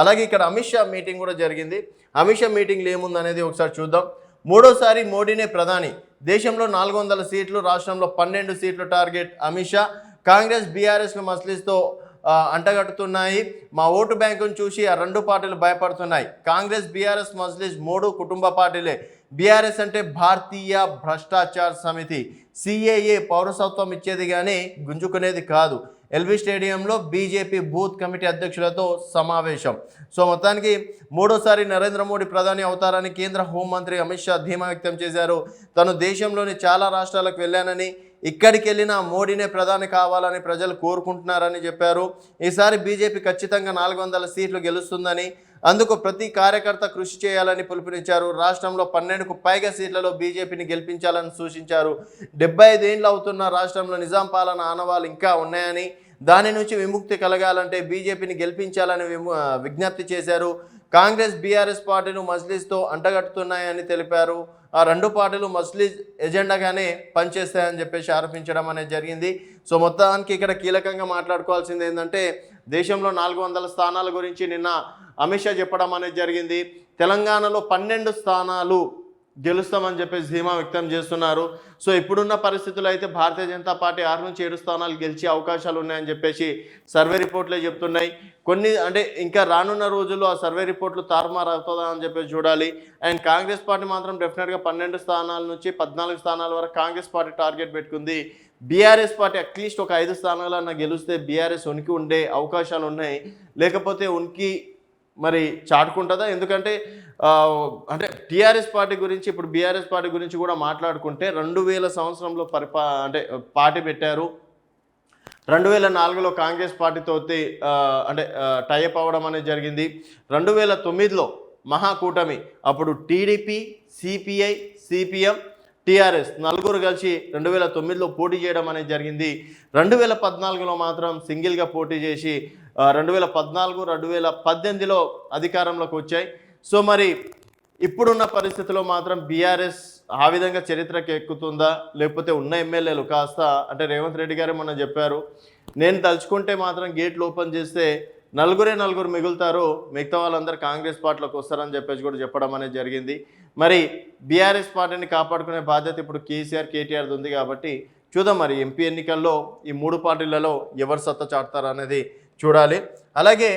అలాగే ఇక్కడ అమిత్ షా మీటింగ్ కూడా జరిగింది. అమిత్ షా మీటింగ్లో ఏముందనేది ఒకసారి చూద్దాం. మూడోసారి మోడీనే ప్రధాని, దేశంలో 400 సీట్లు, రాష్ట్రంలో 12 సీట్లు టార్గెట్. అమిత్ షా కాంగ్రెస్ బీఆర్ఎస్ను మస్లిస్తో అంటగట్టుతున్నాయి. మా ఓటు బ్యాంకును చూసి ఆ రెండు పార్టీలు భయపడుతున్నాయి. కాంగ్రెస్ బీఆర్ఎస్ మజ్లిస్ మూడు కుటుంబ పార్టీలే. బీఆర్ఎస్ అంటే భారతీయ భ్రష్టాచార సమితి, సిఏఏ పౌరసత్వం ఇచ్చేది కానీ గుంజుకునేది కాదు. ఎల్బీ స్టేడియంలో బీజేపీ బూత్ కమిటీ అధ్యక్షులతో సమావేశం. సో మొత్తానికి మూడోసారి నరేంద్ర మోడీ ప్రధాని అవుతారని కేంద్ర హోంమంత్రి అమిత్ షా ధీమా వ్యక్తం చేశారు. తను దేశంలోని చాలా రాష్ట్రాలకు వెళ్ళానని, ఇక్కడికి వెళ్ళినా మోడీనే ప్రధాని కావాలని ప్రజలు కోరుకుంటున్నారని చెప్పారు. ఈసారి బీజేపీ ఖచ్చితంగా 400 సీట్లు గెలుస్తుందని, అందుకు ప్రతి కార్యకర్త కృషి చేయాలని పిలుపునిచ్చారు. రాష్ట్రంలో 12కు పైగా సీట్లలో బీజేపీని గెలిపించాలని సూచించారు. 75 ఏళ్ళు అవుతున్న రాష్ట్రంలో నిజాం పాలన ఆనవాళ్ళు ఇంకా ఉన్నాయని, దాని నుంచి విముక్తి కలగాలంటే బీజేపీని గెలిపించాలని విజ్ఞప్తి చేశారు. కాంగ్రెస్ బీఆర్ఎస్ పార్టీలు మజ్లిస్తో అంటగట్టుతున్నాయని తెలిపారు. ఆ రెండు పార్టీలు మజ్లిస్ ఎజెండాగానే పనిచేస్తాయని చెప్పేసి ఆరోపించడం అనేది జరిగింది. సో మొత్తానికి ఇక్కడ కీలకంగా మాట్లాడుకోవాల్సింది ఏంటంటే, దేశంలో 400 స్థానాల గురించి నిన్న అమిత్ షా చెప్పడం అనేది జరిగింది. తెలంగాణలో 12 స్థానాలు గెలుస్తామని చెప్పేసి ధీమా వ్యక్తం చేస్తున్నారు. సో ఇప్పుడున్న పరిస్థితుల్లో అయితే భారతీయ జనతా పార్టీ 6 నుంచి 7 స్థానాలు గెలిచే అవకాశాలు ఉన్నాయని చెప్పేసి సర్వే రిపోర్ట్లే చెప్తున్నాయి. కొన్ని అంటే ఇంకా రానున్న రోజుల్లో ఆ సర్వే రిపోర్ట్లు తారుమారు అవుతుందా అని చెప్పేసి చూడాలి. అండ్ కాంగ్రెస్ పార్టీ మాత్రం డెఫినెట్గా 12 స్థానాల నుంచి 14 స్థానాల వరకు కాంగ్రెస్ పార్టీ టార్గెట్ పెట్టుకుంది. బీఆర్ఎస్ పార్టీ అట్లీస్ట్ ఒక 5 స్థానాలన్నా గెలిస్తే బీఆర్ఎస్ ఉనికి ఉండే అవకాశాలు ఉన్నాయి. లేకపోతే ఉనికి మరి చాటుకుంటుందా? ఎందుకంటే అంటే టీఆర్ఎస్ పార్టీ గురించి, ఇప్పుడు బీఆర్ఎస్ పార్టీ గురించి కూడా మాట్లాడుకుంటే 2000 సంవత్సరంలో అంటే పార్టీ పెట్టారు. 2004లో కాంగ్రెస్ పార్టీతో అంటే టైఅప్ అవ్వడం అనేది జరిగింది. 2009లో మహాకూటమి, అప్పుడు టీడీపీ, సిపిఐ, సిపిఎం, టీఆర్ఎస్ నలుగురు కలిసి 2009లో పోటీ చేయడం అనేది జరిగింది. 2014లో మాత్రం సింగిల్గా పోటీ చేసి 2014, 2018లో అధికారంలోకి వచ్చాయి. సో మరి ఇప్పుడున్న పరిస్థితిలో మాత్రం బీఆర్ఎస్ ఆ విధంగా చరిత్రకి ఎక్కుతుందా, లేకపోతే ఉన్న ఎమ్మెల్యేలు కాస్త అంటే రేవంత్ రెడ్డి గారే మొన్న చెప్పారు, నేను తలుచుకుంటే మాత్రం గేట్లు ఓపెన్ చేస్తే నలుగురు మిగులుతారు, మిగతా వాళ్ళందరూ కాంగ్రెస్ పార్టీలోకి వస్తారని చెప్పేసి కూడా చెప్పడం అనేది జరిగింది. మరి బీఆర్ఎస్ పార్టీని కాపాడుకునే బాధ్యత ఇప్పుడు కేసీఆర్, కేటీఆర్ది ఉంది. కాబట్టి చూద్దాం మరి ఎంపీ ఎన్నికల్లో ఈ 3 పార్టీలలో ఎవరు సత్తా చాటుతారు అనేది చూడాలి. అలాగే